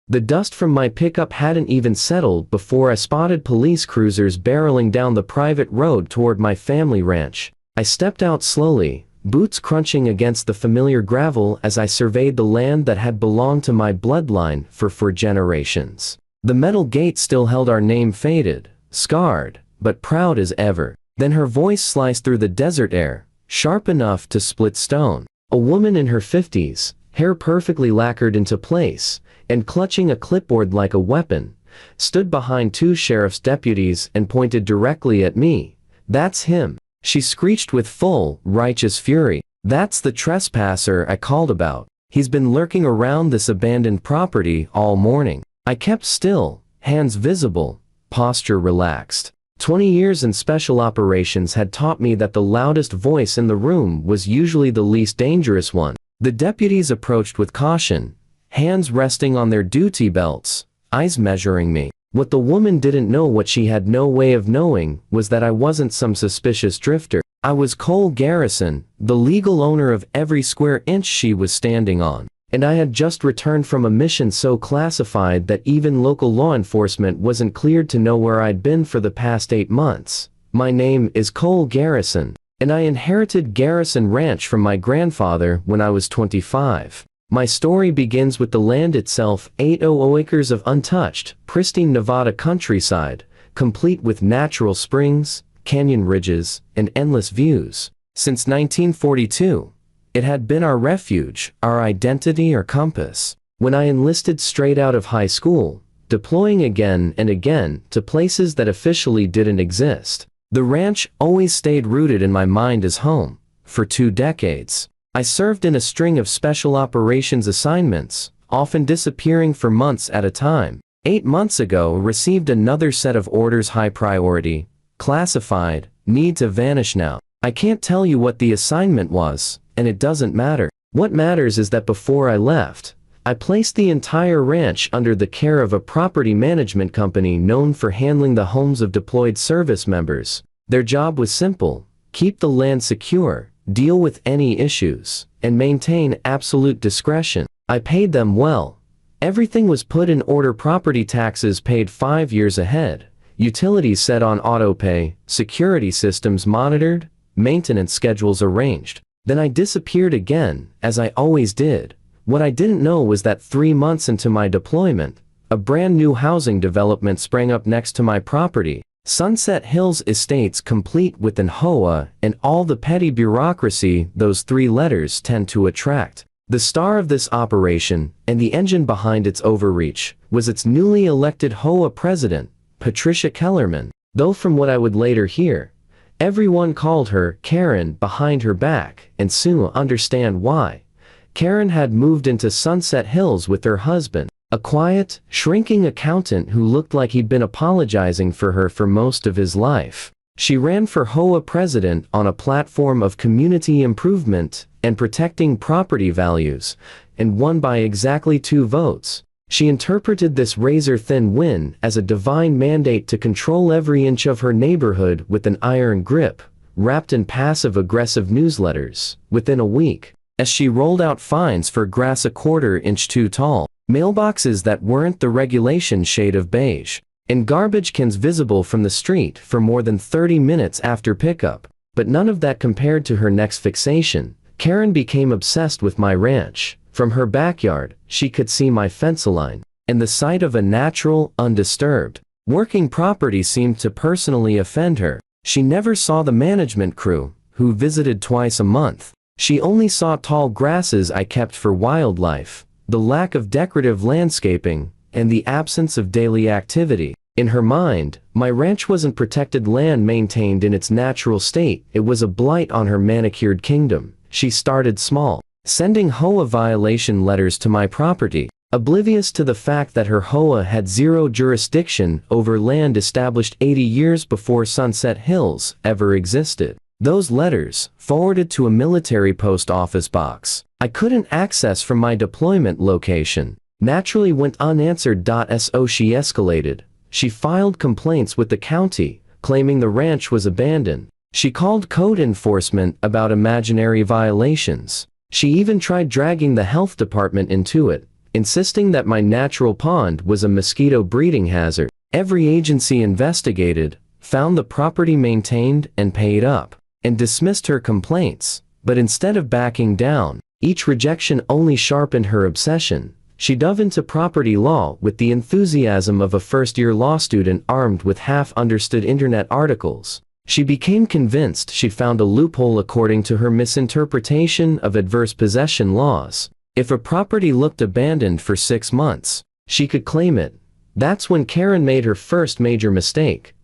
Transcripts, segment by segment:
The dust from my pickup hadn't even settled before I spotted police cruisers barreling down the private road toward my family ranch. I stepped out slowly, boots crunching against the familiar gravel as I surveyed the land that had belonged to my bloodline for generations. The metal gate still held our name, faded, scarred, but proud as ever. Then her voice sliced through the desert air, sharp enough to split stone. A woman in her 50s, hair perfectly lacquered into place, and clutching a clipboard like a weapon, stood behind two sheriff's deputies and pointed directly at me. "That's him," she screeched with full, righteous fury. "That's the trespasser I called about. He's been lurking around this abandoned property all morning." I kept still, hands visible, posture relaxed. 20 years in special operations had taught me that the loudest voice in the room was usually the least dangerous one. The deputies approached with caution, hands resting on their duty belts, eyes measuring me. What the woman didn't know, what she had no way of knowing, was that I wasn't some suspicious drifter. I was Cole Garrison, the legal owner of every square inch she was standing on. And I had just returned from a mission so classified that even local law enforcement wasn't cleared to know where I'd been for the past 8 months. My name is Cole Garrison, and I inherited Garrison Ranch from my grandfather when I was 25. My story begins with the land itself, 800 acres of untouched, pristine Nevada countryside, complete with natural springs, canyon ridges, and endless views. Since 1942, it had been our refuge, our identity, our compass. When I enlisted straight out of high school, deploying again and again to places that officially didn't exist, the ranch always stayed rooted in my mind as home. For 2 decades, I served in a string of special operations assignments, often disappearing for months at a time. 8 months ago, received another set of orders, high priority, classified, need to vanish now. I can't tell you what the assignment was, and it doesn't matter. What matters is that before I left, I placed the entire ranch under the care of a property management company known for handling the homes of deployed service members. Their job was simple: keep the land secure, deal with any issues, and maintain absolute discretion. I paid them well. Everything was put in order: property taxes paid 5 years ahead, utilities set on autopay, security systems monitored, maintenance schedules arranged. Then I disappeared again, as I always did. What I didn't know was that 3 months into my deployment, a brand new housing development sprang up next to my property. Sunset Hills Estates, complete with an HOA and all the petty bureaucracy those 3 letters tend to attract. The star of this operation, and the engine behind its overreach, was its newly elected HOA president, Patricia Kellerman, though from what I would later hear, everyone called her Karen behind her back, and soon understand why. Karen had moved into Sunset Hills with her husband, a quiet, shrinking accountant who looked like he'd been apologizing for her for most of his life. She ran for HOA president on a platform of community improvement and protecting property values, and won by exactly 2 votes. She interpreted this razor-thin win as a divine mandate to control every inch of her neighborhood with an iron grip, wrapped in passive-aggressive newsletters. Within a week, as she rolled out fines for grass a 1/4 inch too tall, mailboxes that weren't the regulation shade of beige, and garbage cans visible from the street for more than 30 minutes after pickup. But none of that compared to her next fixation. Karen became obsessed with my ranch. From her backyard, she could see my fence line, and the sight of a natural, undisturbed, working property seemed to personally offend her. She never saw the management crew, who visited twice a month. She only saw tall grasses I kept for wildlife, the lack of decorative landscaping, and the absence of daily activity. In her mind, my ranch wasn't protected land maintained in its natural state. It was a blight on her manicured kingdom. She started small, sending HOA violation letters to my property, oblivious to the fact that her HOA had 0 jurisdiction over land established 80 years before Sunset Hills ever existed. Those letters, forwarded to a military post office box I couldn't access from my deployment location, naturally went unanswered. So she escalated. She filed complaints with the county, claiming the ranch was abandoned. She called code enforcement about imaginary violations. She even tried dragging the health department into it, insisting that my natural pond was a mosquito breeding hazard. Every agency investigated, found the property maintained and paid up, and dismissed her complaints. But instead of backing down, each rejection only sharpened her obsession. She dove into property law with the enthusiasm of a first-year law student armed with half-understood internet articles. She became convinced she'd found a loophole according to her misinterpretation of adverse possession laws. If a property looked abandoned for 6 months, she could claim it. That's when Karen made her first major mistake.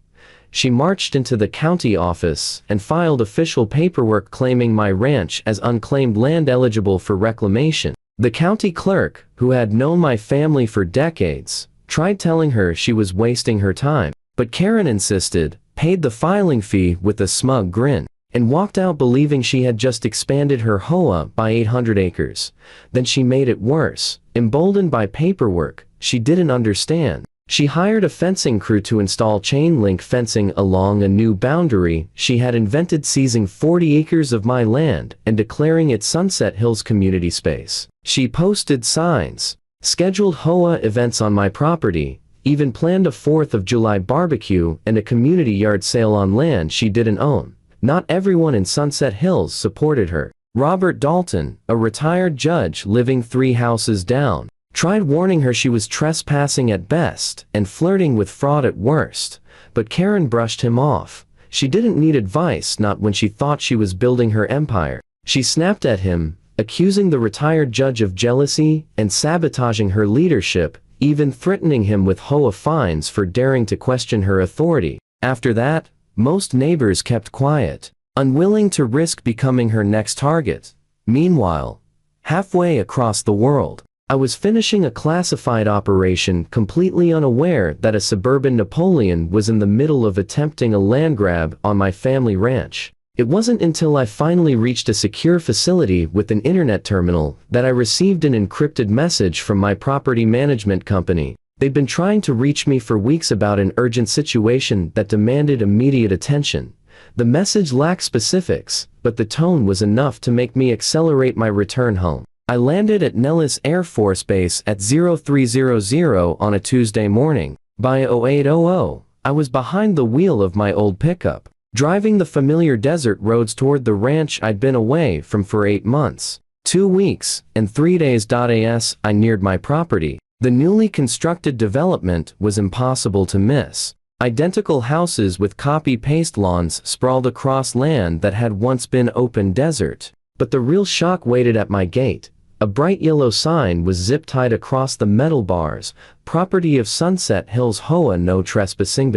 She marched into the county office and filed official paperwork claiming my ranch as unclaimed land eligible for reclamation. The county clerk, who had known my family for decades, tried telling her she was wasting her time, but Karen insisted, paid the filing fee with a smug grin, and walked out believing she had just expanded her HOA by 800 acres. Then she made it worse. Emboldened by paperwork she didn't understand, she hired a fencing crew to install chain link fencing along a new boundary she had invented, seizing 40 acres of my land and declaring it Sunset Hills community space. She posted signs, scheduled HOA events on my property, even planned a 4th of July barbecue and a community yard sale on land she didn't own. Not everyone in Sunset Hills supported her. Robert Dalton, a retired judge living 3 houses down, tried warning her she was trespassing at best and flirting with fraud at worst, but Karen brushed him off. She didn't need advice, not when she thought she was building her empire. She snapped at him, accusing the retired judge of jealousy and sabotaging her leadership, even threatening him with HOA fines for daring to question her authority. After that, most neighbors kept quiet, unwilling to risk becoming her next target. Meanwhile, halfway across the world, I was finishing a classified operation, completely unaware that a suburban Napoleon was in the middle of attempting a land grab on my family ranch. It wasn't until I finally reached a secure facility with an internet terminal that I received an encrypted message from my property management company. They'd been trying to reach me for weeks about an urgent situation that demanded immediate attention. The message lacked specifics, but the tone was enough to make me accelerate my return home. I landed at Nellis Air Force Base at 0300 on a Tuesday morning. By 0800, I was behind the wheel of my old pickup, driving the familiar desert roads toward the ranch I'd been away from for 8 months. 2 weeks and 3 days. As I neared my property, the newly constructed development was impossible to miss. Identical houses with copy-paste lawns sprawled across land that had once been open desert. But the real shock waited at my gate. A bright yellow sign was zip-tied across the metal bars, "Property of Sunset Hills HOA, no trespassing."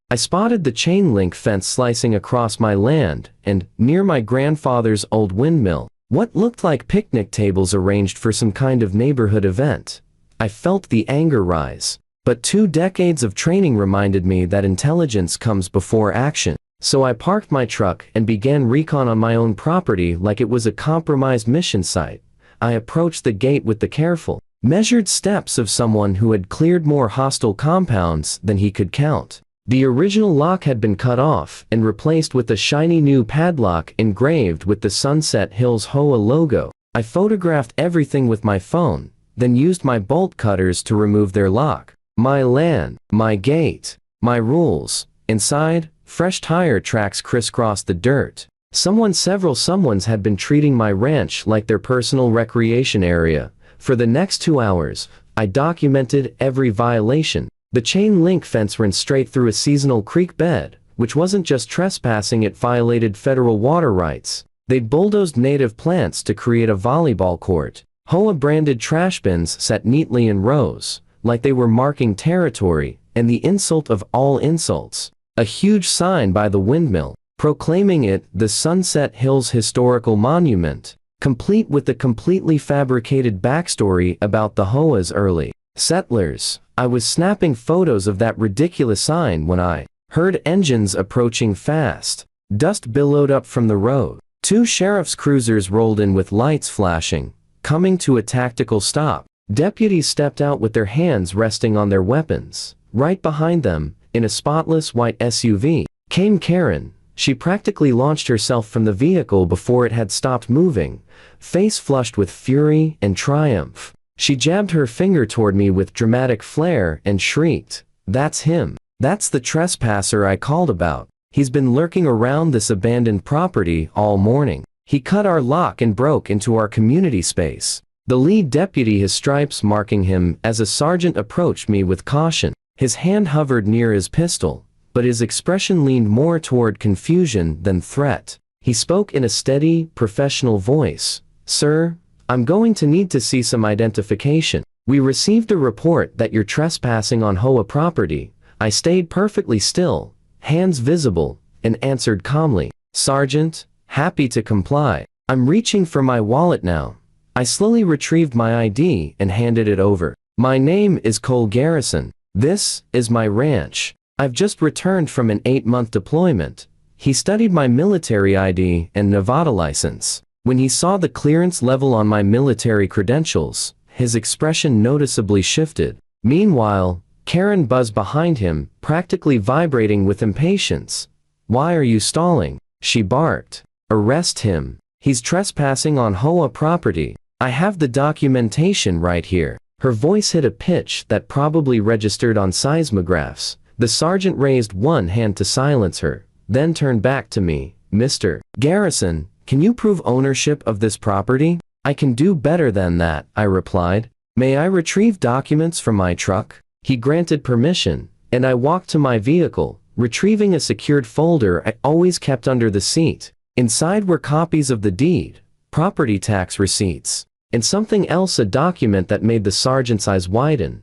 I spotted the chain link fence slicing across my land, and, near my grandfather's old windmill, what looked like picnic tables arranged for some kind of neighborhood event. I felt the anger rise. But 2 decades of training reminded me that intelligence comes before action. So I parked my truck and began recon on my own property like it was a compromised mission site. I approached the gate with the careful, measured steps of someone who had cleared more hostile compounds than he could count. The original lock had been cut off and replaced with a shiny new padlock engraved with the Sunset Hills HOA logo. I photographed everything with my phone, then used my bolt cutters to remove their lock. My land, my gate, my rules. Inside, fresh tire tracks crisscrossed the dirt. Several someones had been treating my ranch like their personal recreation area. For the next 2 hours, I documented every violation. The chain link fence ran straight through a seasonal creek bed, which wasn't just trespassing, it violated federal water rights. They'd bulldozed native plants to create a volleyball court. HOA-branded trash bins set neatly in rows, like they were marking territory, and the insult of all insults, a huge sign by the windmill, proclaiming it the Sunset Hills Historical Monument, complete with the completely fabricated backstory about the HOA's early settlers. I was snapping photos of that ridiculous sign when I heard engines approaching fast. Dust billowed up from the road. 2 sheriff's cruisers rolled in with lights flashing, coming to a tactical stop. Deputies stepped out with their hands resting on their weapons. Right behind them, in a spotless white SUV, came Karen. She practically launched herself from the vehicle before it had stopped moving, face flushed with fury and triumph. She jabbed her finger toward me with dramatic flair and shrieked, "That's him. That's the trespasser I called about. He's been lurking around this abandoned property all morning. He cut our lock and broke into our community space." The lead deputy, his stripes marking him as a sergeant, approached me with caution. His hand hovered near his pistol, but his expression leaned more toward confusion than threat. He spoke in a steady, professional voice. "Sir, I'm going to need to see some identification. We received a report that you're trespassing on HOA property." I stayed perfectly still, hands visible, and answered calmly, "Sergeant, happy to comply. I'm reaching for my wallet now." I slowly retrieved my ID and handed it over. "My name is Cole Garrison. This is my ranch. I've just returned from an 8-month deployment." He studied my military ID and Nevada license. When he saw the clearance level on my military credentials, his expression noticeably shifted. Meanwhile, Karen buzzed behind him, practically vibrating with impatience. "Why are you stalling?" she barked. "Arrest him. He's trespassing on HOA property. I have the documentation right here." Her voice hit a pitch that probably registered on seismographs. The sergeant raised one hand to silence her, then turned back to me. "Mr. Garrison, can you prove ownership of this property?" "I can do better than that," I replied. "May I retrieve documents from my truck?" He granted permission, and I walked to my vehicle, retrieving a secured folder I always kept under the seat. Inside were copies of the deed, property tax receipts, and something else, a document that made the sergeant's eyes widen.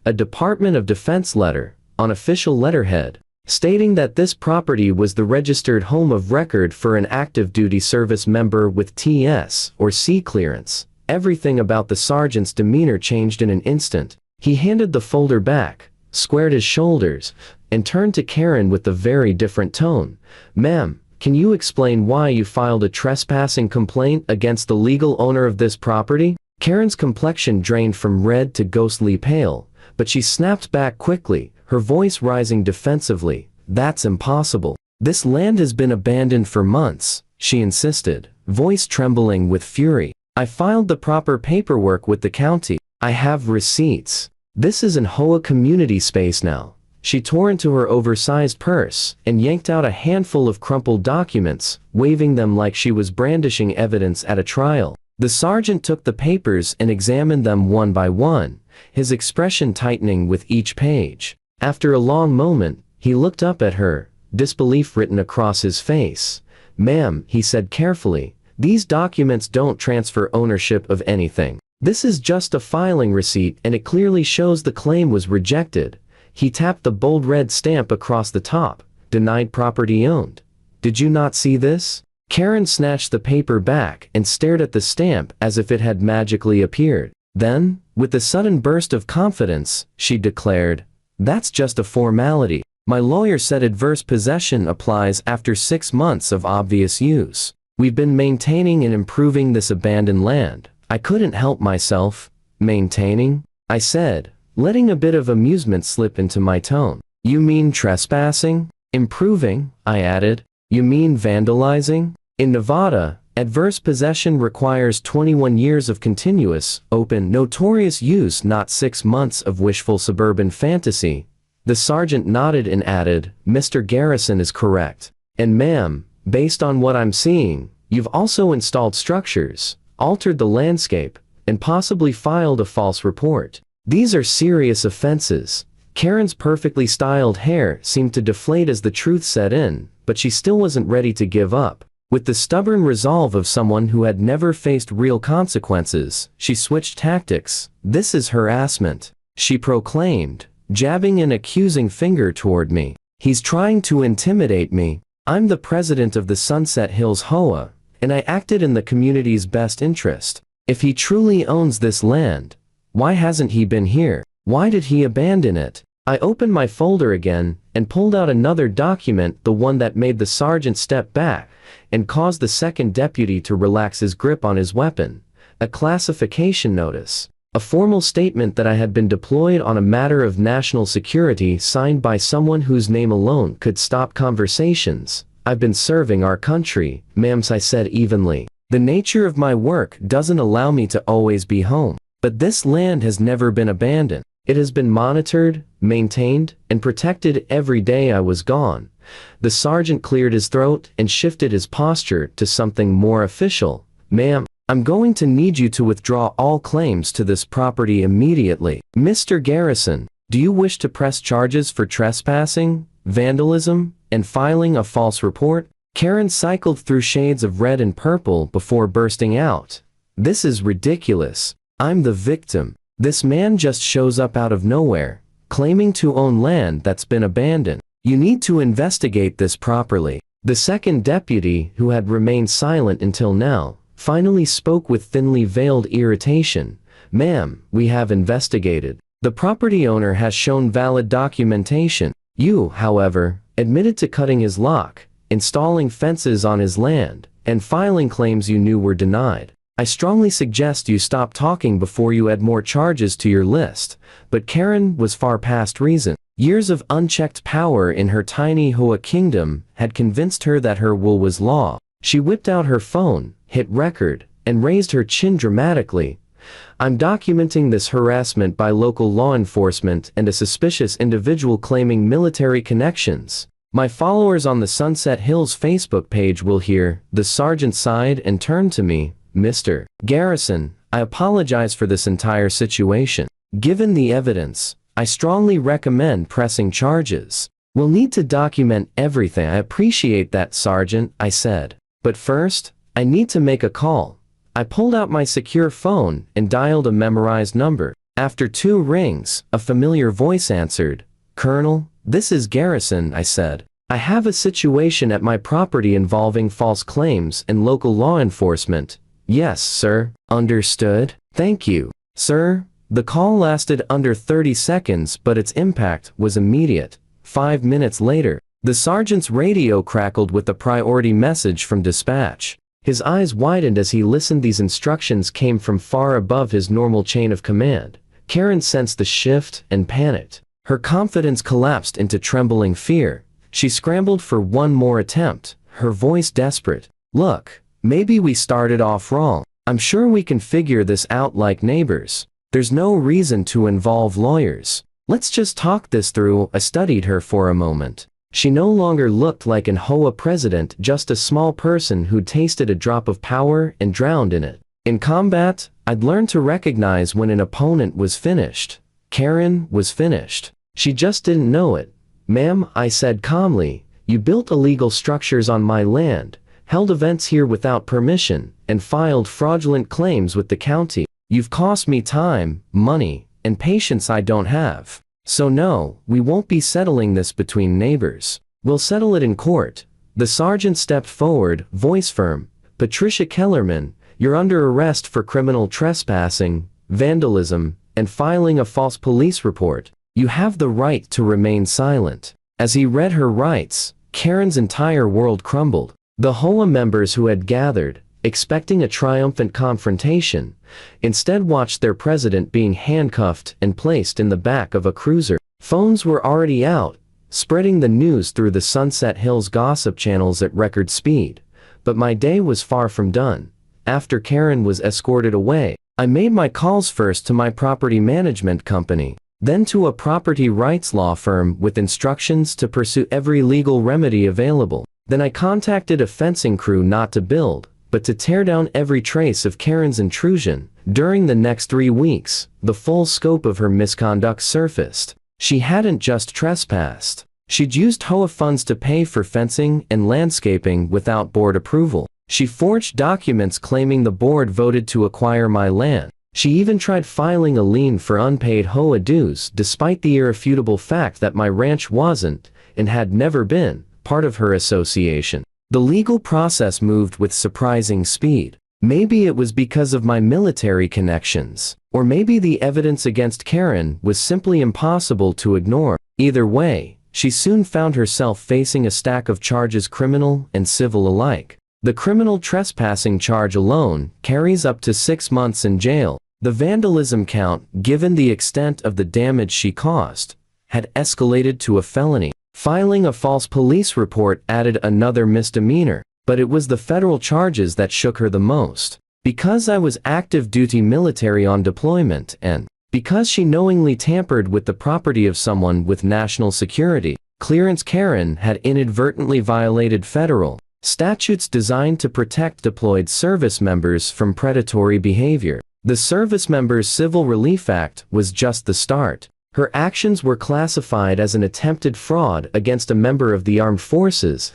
A Department of Defense letter, on official letterhead, stating that this property was the registered home of record for an active duty service member with TS or C clearance. Everything about the sergeant's demeanor changed in an instant. He handed the folder back, squared his shoulders, and turned to Karen with a very different tone. "Ma'am, can you explain why you filed a trespassing complaint against the legal owner of this property?" Karen's complexion drained from red to ghostly pale, but she snapped back quickly, her voice rising defensively. "That's impossible. This land has been abandoned for months," she insisted, voice trembling with fury. "I filed the proper paperwork with the county. I have receipts. This is an HOA community space now." She tore into her oversized purse and yanked out a handful of crumpled documents, waving them like she was brandishing evidence at a trial. The sergeant took the papers and examined them one by one, his expression tightening with each page. After a long moment, he looked up at her, disbelief written across his face. "Ma'am," he said carefully, "these documents don't transfer ownership of anything. This is just a filing receipt, and it clearly shows the claim was rejected." He tapped the bold red stamp across the top. "Denied property owned. Did you not see this?" Karen snatched the paper back and stared at the stamp as if it had magically appeared. Then, with a sudden burst of confidence, she declared, "That's just a formality. My lawyer said adverse possession applies after 6 months of obvious use. We've been maintaining and improving this abandoned land." I couldn't help myself. "Maintaining?" I said, letting a bit of amusement slip into my tone. "You mean trespassing?" "Improving," I added. "You mean vandalizing?" In Nevada, adverse possession requires 21 years of continuous, open, notorious use, not 6 months of wishful suburban fantasy. The sergeant nodded and added, "Mr. Garrison is correct. And ma'am, based on what I'm seeing, you've also installed structures, altered the landscape, and possibly filed a false report. These are serious offenses." Karen's perfectly styled hair seemed to deflate as the truth set in, but she still wasn't ready to give up. With the stubborn resolve of someone who had never faced real consequences, she switched tactics. "This is harassment," she proclaimed, jabbing an accusing finger toward me. "He's trying to intimidate me. I'm the president of the Sunset Hills HOA, and I acted in the community's best interest. If he truly owns this land, why hasn't he been here? Why did he abandon it?" I opened my folder again and pulled out another document, the one that made the sergeant step back and caused the second deputy to relax his grip on his weapon. A classification notice. A formal statement that I had been deployed on a matter of national security, signed by someone whose name alone could stop conversations. "I've been serving our country, ma'am," I said evenly. "The nature of my work doesn't allow me to always be home." But this land has never been abandoned. It has been monitored, maintained, and protected every day I was gone. The sergeant cleared his throat and shifted his posture to something more official. Ma'am, I'm going to need you to withdraw all claims to this property immediately. Mr. Garrison, do you wish to press charges for trespassing, vandalism, and filing a false report? Karen cycled through shades of red and purple before bursting out. This is ridiculous. I'm the victim. This man just shows up out of nowhere, claiming to own land that's been abandoned. You need to investigate this properly. The second deputy, who had remained silent until now, finally spoke with thinly veiled irritation. Ma'am, we have investigated. The property owner has shown valid documentation. You, however, admitted to cutting his lock, installing fences on his land, and filing claims you knew were denied. I strongly suggest you stop talking before you add more charges to your list. But Karen was far past reason. Years of unchecked power in her tiny HOA kingdom had convinced her that her will was law. She whipped out her phone, hit record, and raised her chin dramatically. I'm documenting this harassment by local law enforcement and a suspicious individual claiming military connections. My followers on the Sunset Hills Facebook page will hear. The sergeant sighed and turned to me. Mr. Garrison, I apologize for this entire situation. Given the evidence, I strongly recommend pressing charges. We'll need to document everything. I appreciate that, Sergeant, I said. But first, I need to make a call. I pulled out my secure phone and dialed a memorized number. After 2 rings, a familiar voice answered. Colonel, this is Garrison, I said. I have a situation at my property involving false claims and local law enforcement. Yes, sir. Understood. Thank you, sir. The call lasted under 30 seconds, but its impact was immediate. 5 minutes later, the sergeant's radio crackled with a priority message from dispatch. His eyes widened as he listened. These instructions came from far above his normal chain of command. Karen sensed the shift and panicked. Her confidence collapsed into trembling fear. She scrambled for one more attempt, her voice desperate. Look, maybe we started off wrong. I'm sure we can figure this out like neighbors. There's no reason to involve lawyers. Let's just talk this through. I studied her for a moment. She no longer looked like an HOA president, just a small person who'd tasted a drop of power and drowned in it. In combat, I'd learned to recognize when an opponent was finished. Karen was finished. She just didn't know it. Ma'am, I said calmly, you built illegal structures on my land, held events here without permission, and filed fraudulent claims with the county. You've cost me time, money, and patience I don't have. So no, we won't be settling this between neighbors. We'll settle it in court. The sergeant stepped forward, voice firm. Patricia Kellerman, you're under arrest for criminal trespassing, vandalism, and filing a false police report. You have the right to remain silent. As he read her rights, Karen's entire world crumbled. The HOA members who had gathered, expecting a triumphant confrontation, instead watched their president being handcuffed and placed in the back of a cruiser. Phones were already out, spreading the news through the Sunset Hills gossip channels at record speed. But my day was far from done. After Karen was escorted away, I made my calls first to my property management company, then to a property rights law firm with instructions to pursue every legal remedy available. Then I contacted a fencing crew not to build, but to tear down every trace of Karen's intrusion. During the next 3 weeks, the full scope of her misconduct surfaced. She hadn't just trespassed. She'd used HOA funds to pay for fencing and landscaping without board approval. She forged documents claiming the board voted to acquire my land. She even tried filing a lien for unpaid HOA dues despite the irrefutable fact that my ranch wasn't, and had never been, part of her association. The legal process moved with surprising speed. Maybe it was because of my military connections, or maybe the evidence against Karen was simply impossible to ignore. Either way, she soon found herself facing a stack of charges, criminal and civil alike. The criminal trespassing charge alone carries up to 6 months in jail. The vandalism count, given the extent of the damage she caused, had escalated to a felony. Filing a false police report added another misdemeanor, but it was the federal charges that shook her the most. Because I was active duty military on deployment and because she knowingly tampered with the property of someone with national security clearance. Karen had inadvertently violated federal statutes designed to protect deployed service members from predatory behavior. The Service Members Civil Relief Act was just the start. Her actions were classified as an attempted fraud against a member of the armed forces,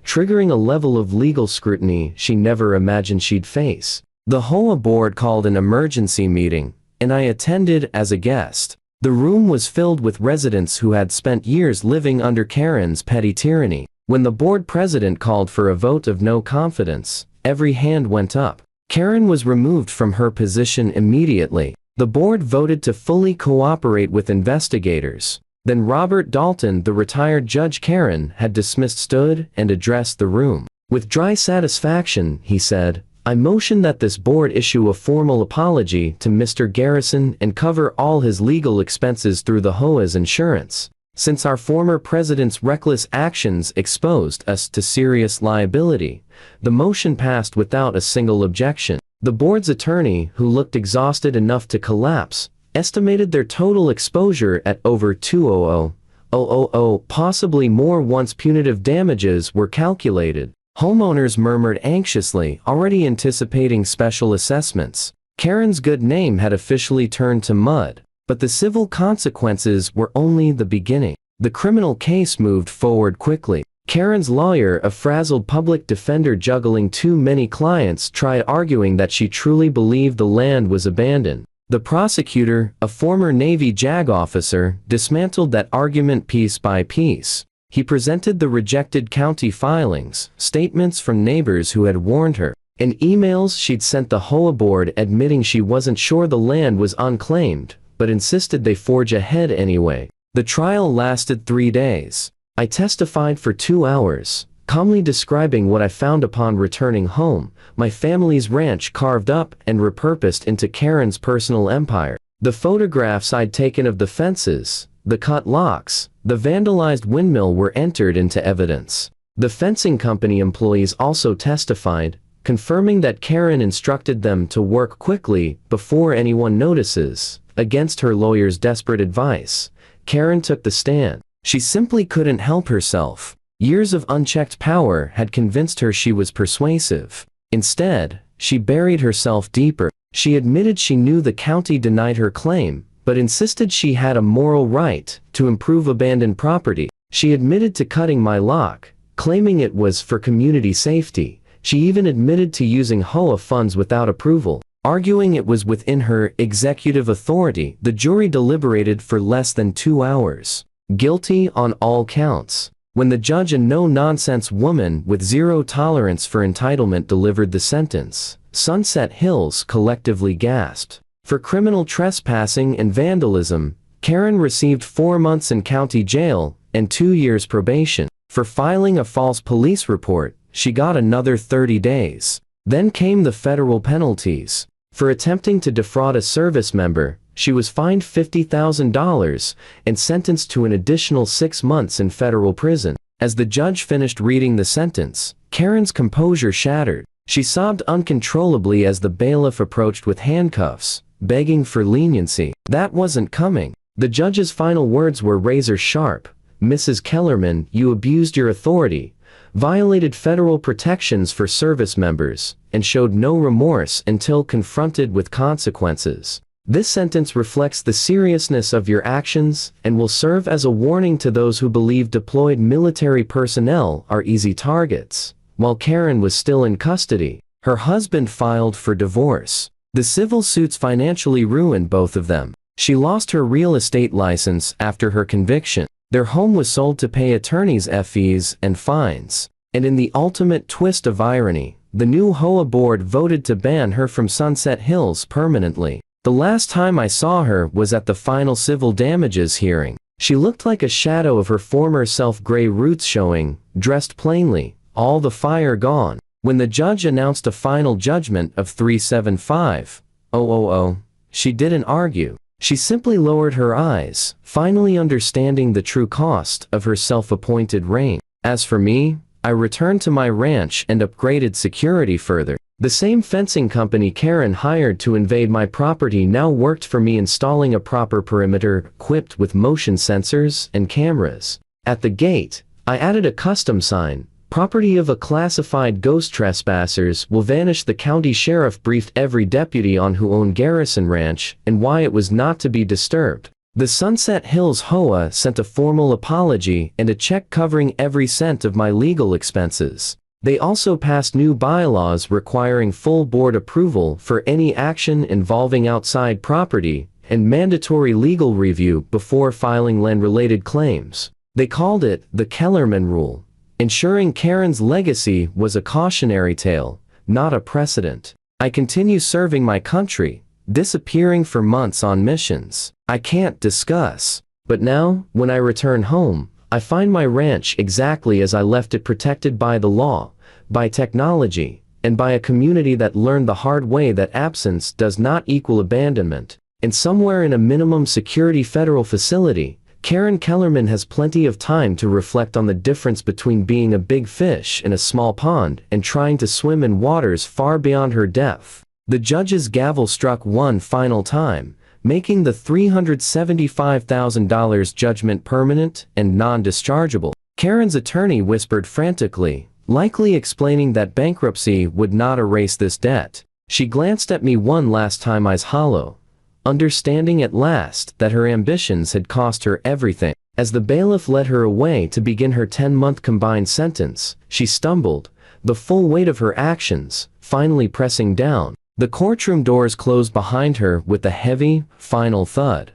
triggering a level of legal scrutiny she never imagined she'd face. The HOA board called an emergency meeting, and I attended as a guest. The room was filled with residents who had spent years living under Karen's petty tyranny. When the board president called for a vote of no confidence, every hand went up. Karen was removed from her position immediately. The board voted to fully cooperate with investigators. Then Robert Dalton, the retired judge Karen had dismissed, stood and addressed the room. With dry satisfaction, he said, "I motion that this board issue a formal apology to Mr. Garrison and cover all his legal expenses through the HOA's insurance. Since our former president's reckless actions exposed us to serious liability." The motion passed without a single objection. The board's attorney, who looked exhausted enough to collapse, estimated their total exposure at over $200,000, possibly more once punitive damages were calculated. Homeowners murmured anxiously, already anticipating special assessments. Karen's good name had officially turned to mud, but the civil consequences were only the beginning. The criminal case moved forward quickly. Karen's lawyer, a frazzled public defender juggling too many clients, tried arguing that she truly believed the land was abandoned. The prosecutor, a former Navy JAG officer, dismantled that argument piece by piece. He presented the rejected county filings, statements from neighbors who had warned her, and emails she'd sent the HOA board admitting she wasn't sure the land was unclaimed, but insisted they forge ahead anyway. The trial lasted 3 days. I testified for 2 hours, calmly describing what I found upon returning home, my family's ranch carved up and repurposed into Karen's personal empire. The photographs I'd taken of the fences, the cut locks, the vandalized windmill were entered into evidence. The fencing company employees also testified, confirming that Karen instructed them to work quickly before anyone notices. Against her lawyer's desperate advice, Karen took the stand. She simply couldn't help herself. Years of unchecked power had convinced her she was persuasive. Instead, she buried herself deeper. She admitted she knew the county denied her claim, but insisted she had a moral right to improve abandoned property. She admitted to cutting my lock, claiming it was for community safety. She even admitted to using HOA funds without approval, arguing it was within her executive authority. The jury deliberated for less than 2 hours. Guilty on all counts. When the judge, a no-nonsense woman with zero tolerance for entitlement, delivered the sentence, Sunset Hills collectively gasped. For criminal trespassing and vandalism, Karen received 4 months in county jail and 2 years probation. For filing a false police report, she got another 30 days. Then came the federal penalties. For attempting to defraud a service member, she was fined $50,000 and sentenced to an additional 6 months in federal prison. As the judge finished reading the sentence, Karen's composure shattered. She sobbed uncontrollably as the bailiff approached with handcuffs, begging for leniency. That wasn't coming. The judge's final words were razor sharp. "Mrs. Kellerman, you abused your authority, violated federal protections for service members, and showed no remorse until confronted with consequences. This sentence reflects the seriousness of your actions and will serve as a warning to those who believe deployed military personnel are easy targets." While Karen was still in custody, her husband filed for divorce. The civil suits financially ruined both of them. She lost her real estate license after her conviction. Their home was sold to pay attorneys' fees and fines. And in the ultimate twist of irony, the new HOA board voted to ban her from Sunset Hills permanently. The last time I saw her was at the final civil damages hearing. She looked like a shadow of her former self, gray roots showing, dressed plainly, all the fire gone. When the judge announced a final judgment of $375,000, she didn't argue. She simply lowered her eyes, finally understanding the true cost of her self-appointed reign. As for me, I returned to my ranch and upgraded security further. The same fencing company Karen hired to invade my property now worked for me, installing a proper perimeter equipped with motion sensors and cameras. At the gate, I added a custom sign: "Property of a classified ghost trespassers will vanish." The county sheriff briefed every deputy on who owned Garrison Ranch and why it was not to be disturbed. The Sunset Hills HOA sent a formal apology and a check covering every cent of my legal expenses. They also passed new bylaws requiring full board approval for any action involving outside property and mandatory legal review before filing land-related claims. They called it the Kellerman Rule, ensuring Karen's legacy was a cautionary tale, not a precedent. I continue serving my country, disappearing for months on missions I can't discuss. But now, when I return home, I find my ranch exactly as I left it, protected by the law, by technology, and by a community that learned the hard way that absence does not equal abandonment. And somewhere in a minimum security federal facility, Karen Kellerman has plenty of time to reflect on the difference between being a big fish in a small pond and trying to swim in waters far beyond her depth. The judge's gavel struck one final time, making the $375,000 judgment permanent and non-dischargeable. Karen's attorney whispered frantically, likely explaining that bankruptcy would not erase this debt. She glanced at me one last time, eyes hollow, understanding at last that her ambitions had cost her everything. As the bailiff led her away to begin her 10-month combined sentence, she stumbled, the full weight of her actions finally pressing down. The courtroom doors closed behind her with a heavy, final thud.